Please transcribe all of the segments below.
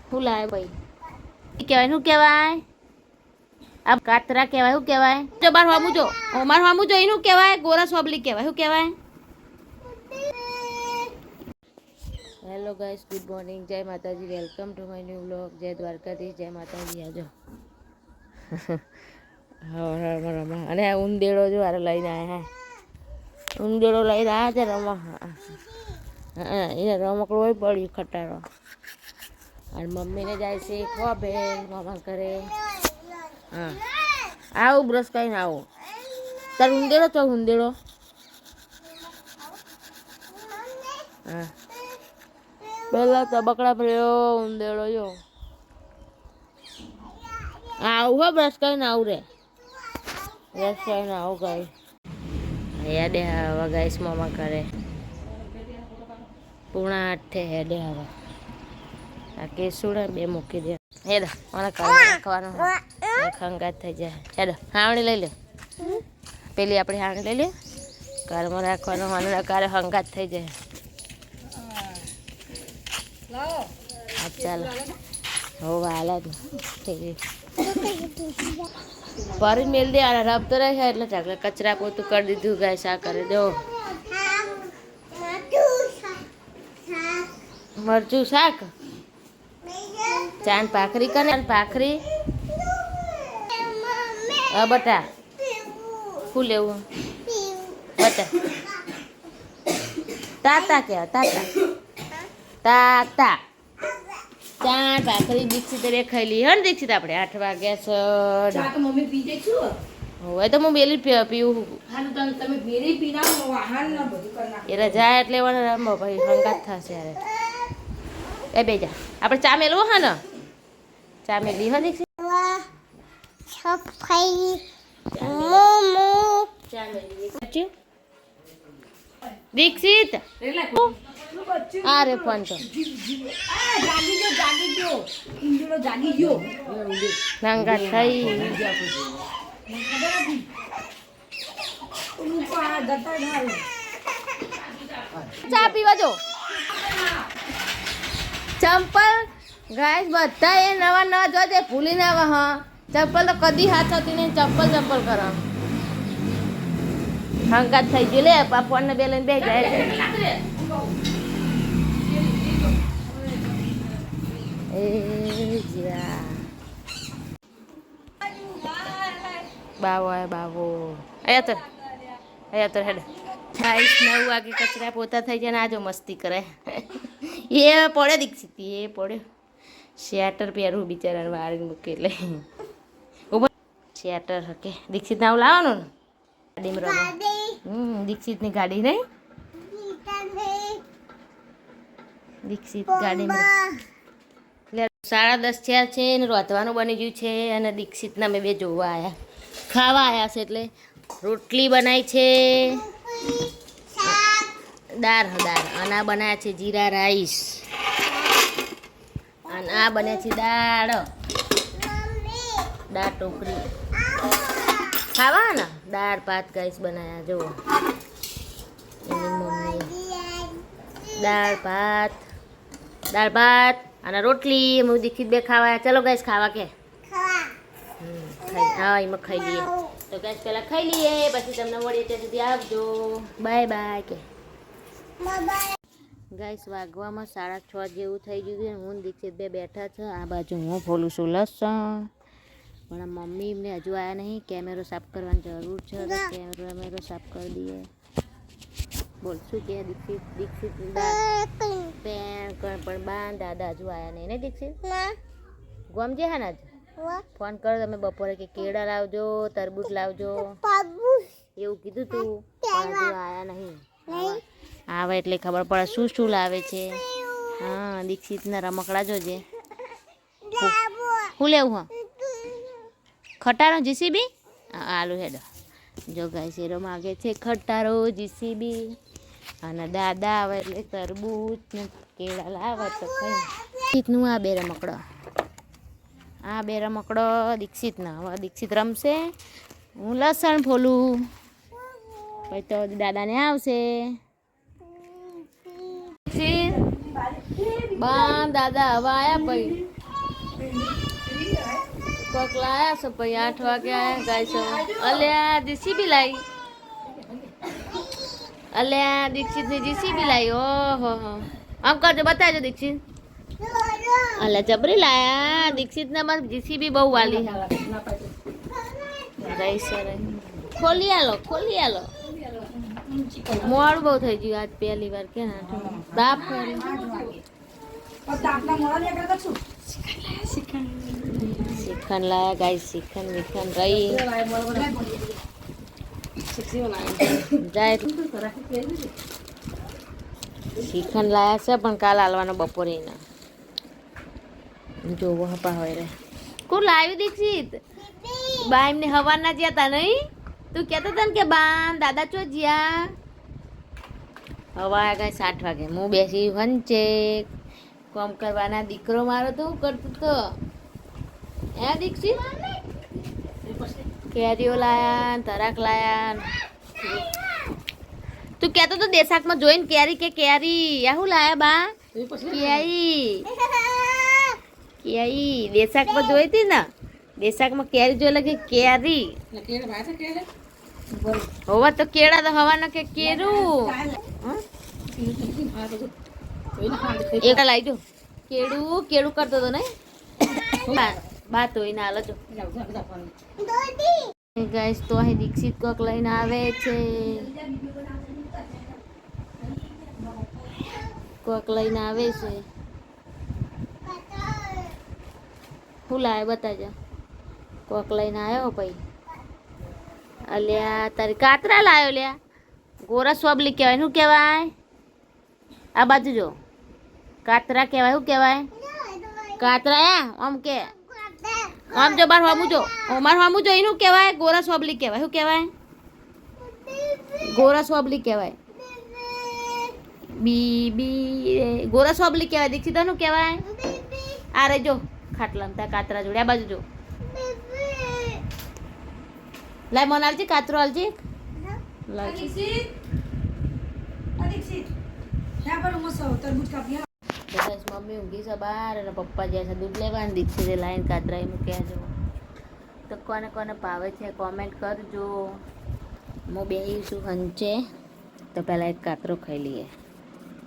શું લાવે ભાઈ કહેવાય શું કહેવાય આ કાતરા કહેવાય શું કહેવાય જો બાર હમું જો મારું હમું જો એનું કહેવાય ગોરસ ઓબલી કહેવાય શું કહેવાય હેલો ગાઈસ ગુડ મોર્નિંગ જય માતાજી welcome to my new blog જય દ્વારકાધીશ જય માતાજી આજો રમા અને આ ઉંદેડો જો આરે લઈને આવ્યા હે ઉંદેડો લઈને આવ્યા છે રમા હા એને રમકડો હોય પડ્યું ખટારો અને મમ્મીને જાય છે ખોબે મામા કરે હા આવું બ્રશ કરીને આવું તાર ઉંદેડો તો ઉંદેડો હા પેલા તબકડા પડ્યો ઉંદેડો જો આવું હો બ્રશ કરીને આવું રે બ્રશ કરીને આવું ગાય હેડે હવા ગાઈસ મામા કરે 7:30 હેડે હવા આ કેસુડા બે મૂકી દે હેડો મને ખાવાનું ખંગાત થઈ જાય હેડો હાવણી લઈ લે પેલી આપણી હાવણી લઈ લે કારમાં રાખવાનું મને કારે હંગાત થઈ જાય ચાલો હો હાલા પર મેલ દે આ રબ તો રહે એટલે ચાકલે કચરા પોતું કરી દીધું ગાય શા કરે દો મરચું શાક ચાંદ ભાખરી કરે ભાખરી હા બટા શું લેવું બટા તાતા કેવા તાતા તાતા ચાંદ ભાખરી દીક્ષિત રે ખાઈ લઈએ હે દીક્ષિત આપણે 8 વાગ્યા છે મમ્મી પી દે છું હવે તો હું બેલી પીવું તમે બેલી પીનાવો વાહન ના બધું કરના એ રજા એટલે રમો ભાઈ હંગાત થશે યાર એ બેજા આપણે ચા મેલવો હા ને ચા મેલી હા દીક્ષિત સફાઈ મોમો ચા મેલી દીક્ષિત અરે ફોન તો જાગી ગયો નાંગા થઈ ચા પીવા જો ચંપલ ગાઈસ બધા એ નવા નવા જોજે ભૂલી ના આવા હા ચંપલ તો કદી હાથ હતી નહીં ચંપલ કરો હંકાત થઈ ગયું લે ફોન ને બે લઈને બે જાય બાવો અહીંયા તો હેડ 9 વાગે કચરા પોતા થઈ જાય ને આજો મસ્તી કરે એ પડે દીક્ષિત એ પડે શેટર પહેરવું બિચારા વાળી મૂકે એટલે શેટર હકે દીક્ષિત નાવ લાવવાનું ને ગાડીમાં દીક્ષિતની ગાડી નહીં દીક્ષિત ગાડીમાં 10:30 થયા છે ને રોધવાનું બની ગયું છે અને દીક્ષિતના મેં બે જોવા આવ્યા ખાવા આવ્યા છે એટલે રોટલી બનાવી છે દાળ અને આ બનાવ્યા છે જીરા રાઈસ અને આ બન્યા છે દાળ ટોકરી ખાવા ને દાળ ભાત ગાઈસ બનાવ્યા જુઓ એની મમ્મી દાળ ભાત અને રોટલી હું દીક્ષિત બે ખાવા ચલો ગાઈસ ખાવા કે હા એમાં ખાઈ લઈએ તો ગાઈસ પહેલાં ખાઈ લઈએ પછી તમને મળીએ ત્યાં સુધી આવજો બાય બાય કે ગાઈસ વાગવામાં 6:30 જેવું થઈ ગયું છે હું દીક્ષિત બે બેઠા છે આ બાજુ હું ફોલું છું લસણ પણ મમ્મી એમને હજુ આવ્યા નહીં કેમેરો સાફ કરવાની જરૂર છે તો કેમેરો સાફ કરી દઈએ બોલ શું કે દીક્ષિત પણ બા દાદા હજુ આવ્યા નહીં ને દીક્ષિત ગમજે હા ને આજ ફોન કરો તમે બપોરે કે કેળા લાવજો તરબૂચ લાવજો એવું કીધું તું પણ હજુ આવ્યા નહીં આવે એટલે ખબર પડે શું લાવે છે હા દીક્ષિતના રમકડા જોજે શું લેવું હા ખટારો જીસીબી આલુ હેડો જો ગાઈસ એરો માગે છે ખટારો જીસીબી અને દાદા આવે એટલે તરબૂચ ને કેળા લાવે તો કઈ દીક્ષિતનું આ બે રમકડો દીક્ષિતના હવે દીક્ષિત રમશે હું લસણ ફોલું પછી તો દાદાને આવશે બા દાદા હવે આયા પછી કોક લાયા છે પછી 8 વાગે આયા ગાય છે. અલ્યા જીસીબી લાવી. અલ્યા દીક્ષિત ની જીસીબી લાવી. ઓહો હો આમ કરજો બતાવજો દીક્ષિત. અલ્યા જબરી લાયા દીક્ષિત ને બસ જીસીબી બહુ વાલી. રહી સર ખોલી આલો. મોડું બહુ થઈ ગયું આજ પહેલી વાર કે તાપ શીખન લાયા ગાય શીખન વીખન રહી જાય શીખન લાયા છે પણ કાલ હાલવાનો બપોરે ના જોવો હપા હોય રે કોણ લાવ્યું દીક્ષિત બા એમને હવાર ના જ્યાં તા નહીં તું કહેતો હતા ને કે બા દાદા ચો જ્યાં હવા ગઈ 7 વાગે હું બેસી વંચે કોમ કરવાના દીકરો મારો તો શું કરતો તો હે દીક્ષિત કેરીઓ લાયા તરાક લાયા તું કહેતો તો દેશાકમાં જોઈને કેરી કે કેરી શું લાયા બા કેરી દેશાકમાં જોઈ હતી ને દેશાકમાં કેરી જોઈ લાગે કેરી હોવા તો કેળા તો હવાના કે કેરું એક લાવી દો કેળું કરતો તો નહીં બા તો એને હાલો છો ગાઈસ તો અહીં દીક્ષિત કોક લઈને આવે છે શું લાવે બતાજો કોક લઈને આવ્યો ભાઈ અલ્યા તારી કાતરા લાવ્યો લ્યા ગોરસ સોબલી કહેવાય શું કહેવાય આ બાજુ જો કાતરા કહેવાય શું કહેવાય કાતરા આમ કે આમ જો બાર હામું જો માર હામું જો એનું કહેવાય ગોરસ સોબલી કહેવાય શું કહેવાય ગોરસ સોબલી કહેવાય બી ગોરસ સોબલી કહેવાય દીક્ષિત શું કહેવાય આ રે જો ખાટલા ત્યાં કાતરા જોડે આ બાજુ જો લાય મોન આલજી કાતરો આલજી મમ્મી ઊંઘી છે બહાર અને પપ્પા જાય છે દૂધ લેવા દીક્ષિત લાઈન કાતરા મૂક્યા જો તો કોને કોને ભાવે છે કોમેન્ટ કરજો હું બેહીશું હંચે તો પહેલાં એક કાતરો ખાઈ લઈએ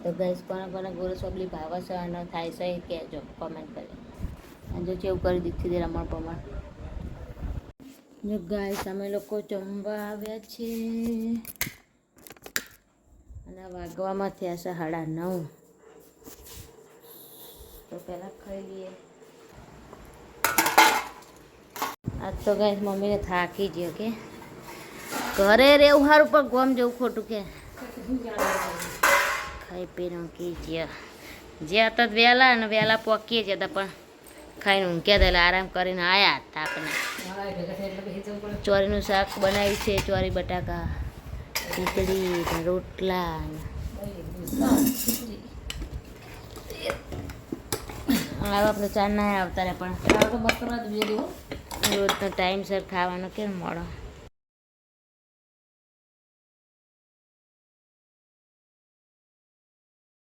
તો ગઈશ કોને કોને ગોરસ સોબલી ભાવે છે અને થાય છે એ કહેજો કોમેન્ટ કરી અને જો કેવું કરી દીક્ષિત રમણ પમણ જો ગાઈસ અમે લોકો જમવા આવ્યા છે અને વાગવામાં થયા છે 9:30 તો પહેલાં ખાઈ લઈએ આજ તો ગાઈસ મમ્મીને થાકી ગયો કે ઘરે રહેવું સારું પણ ગોમ જવું ખોટું કે ખાઈ પીને ઊંઘી ગયા જ્યાં તો વહેલા અને વહેલા પહોંચીએ જતા પણ ખાઈને ઊંઘ્યા હતા એટલે આરામ કરીને આવ્યા તાપને ચોરીનું શાક બનાવ્યું છે ચોરી બટાકા ખીચડી રોટલા હવે આપણે ચાર ના આવતા રહે પણ રોજનો ટાઈમસર ખાવાનો કેમ મળો